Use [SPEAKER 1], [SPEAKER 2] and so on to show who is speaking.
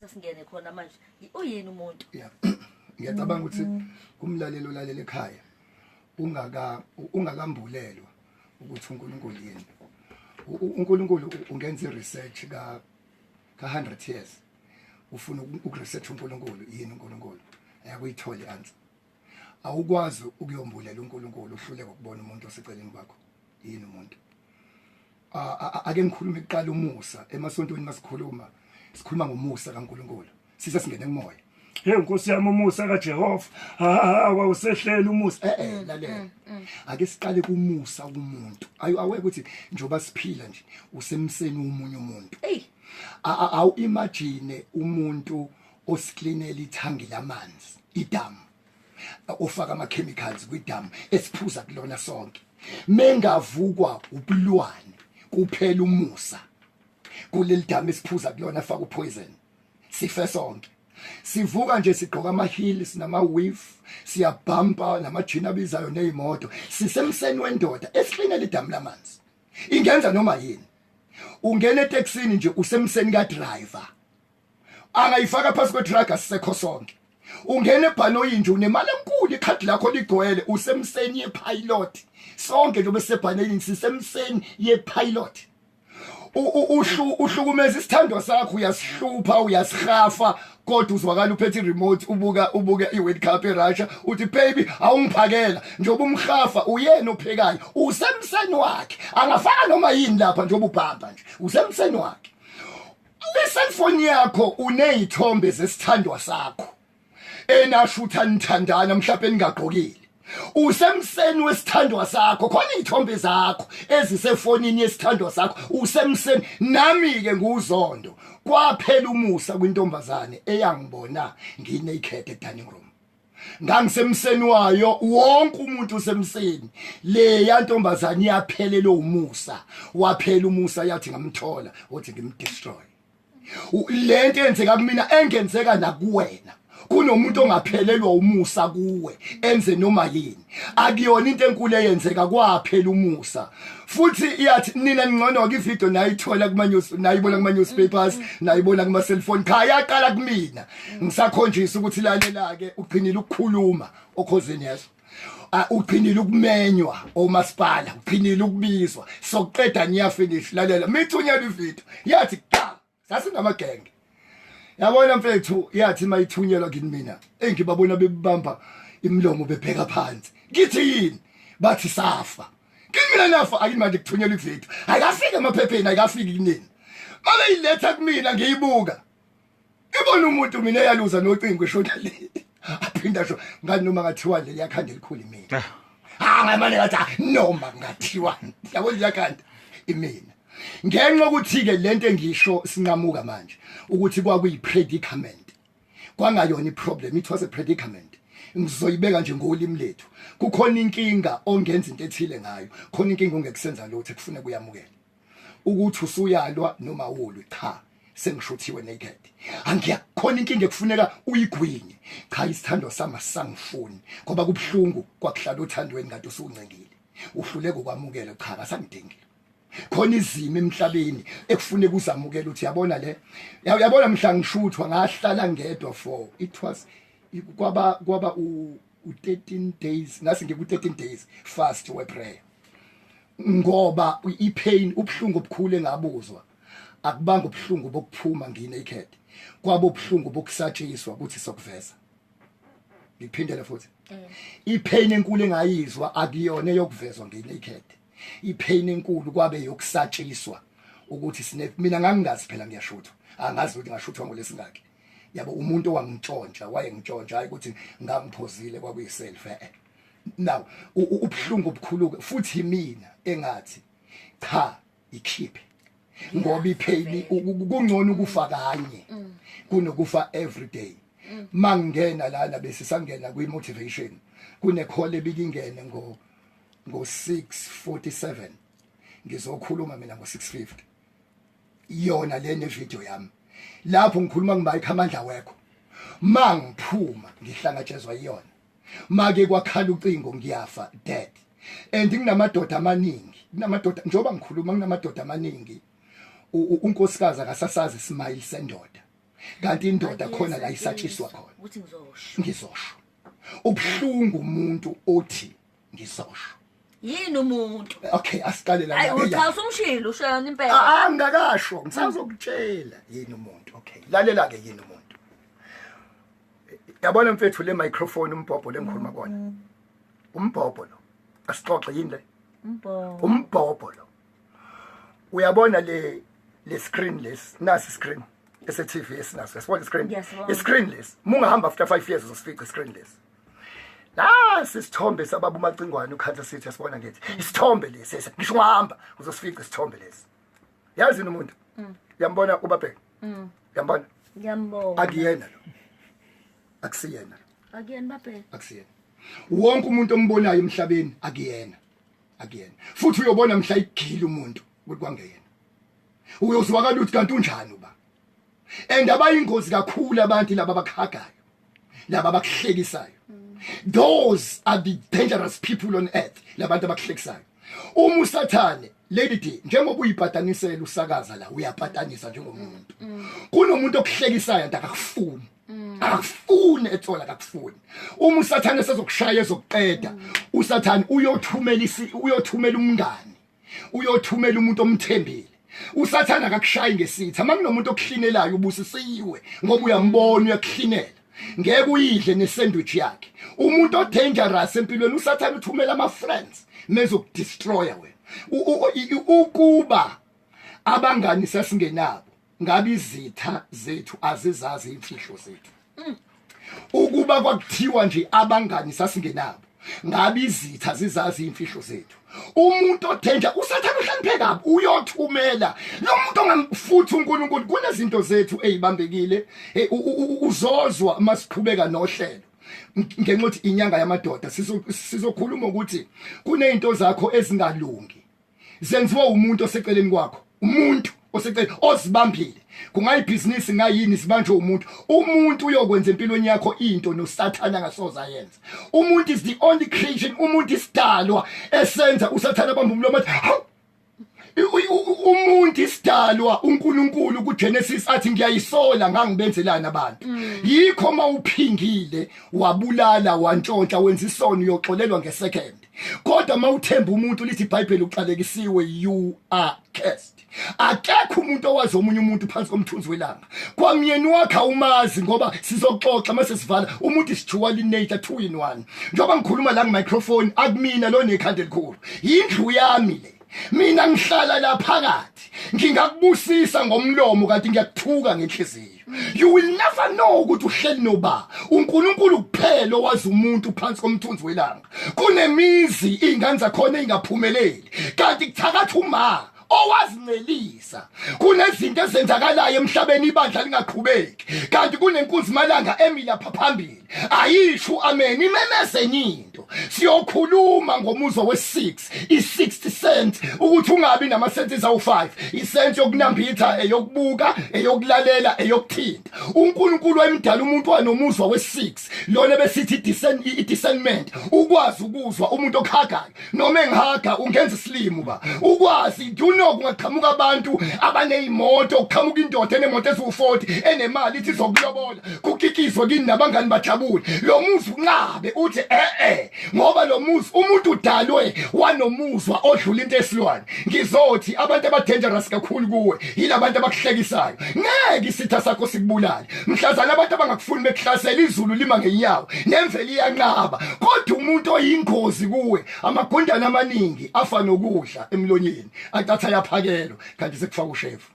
[SPEAKER 1] singene khona manje uyini umuntu
[SPEAKER 2] yeah ngiyacabanga ukuthi kumlalelo lalela ekhaya ungakambulelwa ukuthi uNkulunkulu yini uNkulunkulu ungenza research ka 100 years ufuna ukuresearch uNkulunkulu yini uNkulunkulu ayakuyithola answer awukwazi ukuyombulela uNkulunkulu uhluleke ukubona umuntu oseceleni kwakho yini umuntu ake ngikhulume iqala umusa emasontweni masikhuluma sikhuluma ngomusa kaNkulunkulu sise singene kumoya
[SPEAKER 3] hey Nkosi yami umusa kaJehova awusehlela umusa
[SPEAKER 2] lalela ake siqale kumusa kumuntu aweke ukuthi njoba siphila nje usemseni umunye umuntu awu imagine umuntu osiklinela ithangi lamanzi idamu ofaka ama chemicals kwidamu esiphuza kulona sonke mengavukwa ubulwane kuphela umusa kuleli damu esiphuza kulona afaka upoison sife sonke sivuka nje sigqoka ama heels nama weave siyabhampa namajini abizayo nezimoto sisemseni wendoda esihlinela idamu lamanzi ingenza noma yini ungena etaxini nje usemseni ka driver angayifaka phasi kwe truck asisekho sonke ungena ebhanoyi nje unemali enkulu ikhadi lakho ligcwele usemseni yepilot sonke nje besebhanelini sisemseni yepilot uhlukumeza isithando sakho uyasihlupha uyasihafa kodwa uzwakala uphethe remote ubuka iWorld Cup eRussia uthi baby awungiphakela njoba umhafa uyena ophekayo usemseni wakhe angafaka noma yini lapha njoba ubhamba nje usemseni wakhe iselfoni yakho unezithombe zesithandwa sakho enashutha nithandana mhlawumbe ningagqokile usemseni wesithandwa sakho khona izithombe zakho ezisefonini yesithandwa sakho usemseni nami ke nguzondo kwaphela umusa kwintombazane eyangibona nginaked edining room ngangisemseni wayo wonke umuntu usemseni le yantombazane yaphelelo umusa waphela umusa yathi ngamthola uthi ngimdestroy lento yenzeka kumina engenzeka nakuwena kunomuntu ongaphelelwa umusa kuwe enze noma yini akuyona into enkulu eyenzeka kwaphela umusa futhi iyathi nina ngcono ke ivideo nayithola kuma news nayibona kuma newspapers nayibona kuma cellphone khaya yaqala kumina ngisakhonjisa ukuthi lalela ke ugcinile ukukhuluma okhosini yeso ugcinile ukumenywa omasipala ugcinile ukubizwa sokuqeda niya finish lalela mithunyela ivideo yathi ga sasingamagenge yabona mfethu yathi mayithunyelwa kini mina engibabona bebamba imlomo bebheka phansi ngithi yini bathi safa kini mina nafa ayimanje kuthunyelwa ivideo ayikafika emaphepheni ayikafiki kinini mabe iletha kumina ngiyibuka ibona umuntu mina eyaluza nocingo eshona le aphinda sho ngani noma ngathiwa le yakhanda elikhulu mina ngamane ngathi noma ngathiwa yabona yakhanda imina ngenxa ukuthi ke lento engisho sinqamuka manje ukuthi kwakuyi predicament kwangayona iproblem it was a predicament ngizoyibeka nje ngolimi lethu kukhona inkinga ongenza into ethile ngayo khona inkinga ongekusenza lutho ekufune kuyamukela ukuthi usuyalwa noma ulwe cha sengishuthiwe naked angiyakhona inkinga ekufuneka uyigwinye cha isithando sami sangifuni ngoba kubhlungu kwakuhlala uthandweni kanti usuncengile uhluleke ukwamukela cha akasangidingile khona izimo emhlabeni ekufuneka uzamukela uthi yabona le yabona mhla ngishuthwa ngahlala ngedwa for it was kwaba u13 days ngase ngiku 13 days fast we prayer ngoba ipain ubhlungu obukhulu engabuzwa akubanga ubhlungu bokuphuma nginaked kwabo ubhlungu bokusatshiswa ukuthi sokuveza ngiphindele futhi ipain enkulu engayizwa akuyona eyokuvezwa nginaked ipain enkulu kwabe yokusatshiswa ukuthi sine mina ngangingazi phela ngiyashuthwa angazi ukuthi ngashuthwa ngolesingaki yabo umuntu owangitshontsha wayengitshontsha hayi ukuthi ngangiphozile kwakuyiself now ubhlungu obukhulu futhi mina engathi cha ikhiphe ngoba ipain kungcono ukufa kanye kunokufa every day mangena lana bese sangena kwi motivation kune call ebikingene ngo 6:47 ngizokhuluma mina ngo 6:50 yona lene video yami lapho ngikhuluma ngibayikho amandla wekho mangiphuma ngihlangatshezwa iyona make kwakhala ucingo ngiyafa dead and nginamadoda amaningi kunamadoda njoba ngikhuluma nginamadoda amaningi unkosikazi akasasazi Smile sendoda kanti indoda khona la isatshiswa khona
[SPEAKER 1] uthi ngizosho
[SPEAKER 2] ngizosho ubhlungu umuntu othi ngizosho
[SPEAKER 1] yini umuntu
[SPEAKER 2] okay asiqale la
[SPEAKER 1] hayi uchaza umshilo usho yona impela
[SPEAKER 2] angakasho ngisazokutshela yini umuntu okay lalela ke yini umuntu yabona mfethu le microphone umbhobho lengikhuluma kona umbhobho lo asixoxe yini le umbhobho lo uyabona le screen less nasi screen ese TV esinaso yasibona screen screen less mungahamba after 5 years uzosifica screen less la sisithombe sababa umacingwane uKhansa City yasibona ngithi isithombe lesi ngisho ngihamba uzosifica isithombe lesi yazi umuntu uyambona ubabheka uyambona
[SPEAKER 1] ngiyambona
[SPEAKER 2] akuyena lo akusiyena
[SPEAKER 1] akuyena babheka
[SPEAKER 2] akusiyena wonke umuntu ombonayo emhlabeni akuyena futhi uyobona mhla igila umuntu ukuthi kwangeyena uyozwakala ukuthi kanti unjani uba and abayingozi kakhulu abantu laba abakhagayo laba abakuhlekisayo those are the dangerous people on earth labantu abakuhlekisayo uma usathane lady D njengoba uyibhatanisela usakaza la uyabhatanisa njengomuntu kunomuntu okuhlekisayo ndakakufuni akufuni ethola akufuni uma usathane esezokushaya ezokuqeda usathane uyothumela umngani uyothumela umuntu omthembile usathana akakushayi ngesitha makunomuntu okuhlinelayo ubusisiwe ngoba uyambona uyakuhlinela ngeke uyidle nesandwich yakhe umuntu odangerous empilweni usathana uthumela ama friends mezokudestroya wena ukuba abangani sasingenabo ngabe izitha zethu azizazi imfihlo zethu ukuba kwakuthiwa nje abangani sasingenabo ngabe izitha zizazi imfihlo zethu umuntu othenja usathana uhlanipheka uyothumela lo muntu ongamfuthi uNkulunkulu kunezinto zethu ezibambekile uzozwa masiqhubeka nohlelo ngenxa ukuthi inyanga yamadoda sizokhuluma ukuthi kunezinto zakho ezingalungi zenziwa umuntu oseceleni kwakho umuntu oseceleni ozibambile kungayibhizinisi ngayini sibanjwe umuntu uyokwenza empilweni yakho into nosathana ngasoza yenza umuntu is the only creation umuntu isidalwa esenza usathana bamba umlomo umuntu isidalwa uNkulunkulu kuGenesis athi ngiyayisola ngangibenzelana abantu yikho mawuphingile wabulala wantshontsha wenza isono uyoxolelwa ngesecond kodwa mawuthemba umuntu lithi iBhayibheli uqalekisiwe you are cursed akekho umuntu owazi omunye umuntu phansi komthunzi welanga kwamyeni wakhe umazi ngoba sizoxoxa mase sivala umuntu is dual in nature 2 in 1 njoba ngikhuluma la ngemicrophone akumina lo nekhanda elikhulu indlu yami le mina ngihlala la phakathi ngingakubusisa ngomlomo kanti ngiyakuthuka ngenhliziyo you will never know ukuthi uhleli noba uNkulunkulu kuphela owazi umuntu phansi komthunzi welanga kunemizi ingane zakhona engaphumeleli kanti kuthakatha uma owazinelisa kunezinto ezenzakalayo emhlabeni ibandla lingaqhubeki kanti kunenkunzi malanga emila phambili ayisho amen imemeze into siyokhuluma ngomuzwa we6 i60 cent ukuthi ungabi nama cents awu5 isent yokunambitha eyokubuka eyokulalela eyokuthinta uNkulunkulu wayemdala umuntu wanomuzwa we6 lona besithi discernment ukwazi ukuzwa umuntu okhagayo noma engihaga ungenza slim ba ukwazi kungaqhamuka abantu abanezimoto kuqhamuka indoda enemoto ezu40 enemali ithi zokulobola kukikizwe kini nabangani bajabule lo muzi unqabe uthi ngoba lo muzi umuntu udalwe wanomuzwa odlula into esilwane ngizothi abantu abadangerous kakhulu kuwe yilabantu abakuhlekisayo ngeke isitha sakho sikubulala mhlazana abantu abangakufuni bekuhlasela izulu lima ngenyawo nemveli iyanqaba kodwa umuntu oyingozi kuwe amagundana amaningi afa nokudla emlonyeni atatha yaphakelo kanti sekufaka ushefu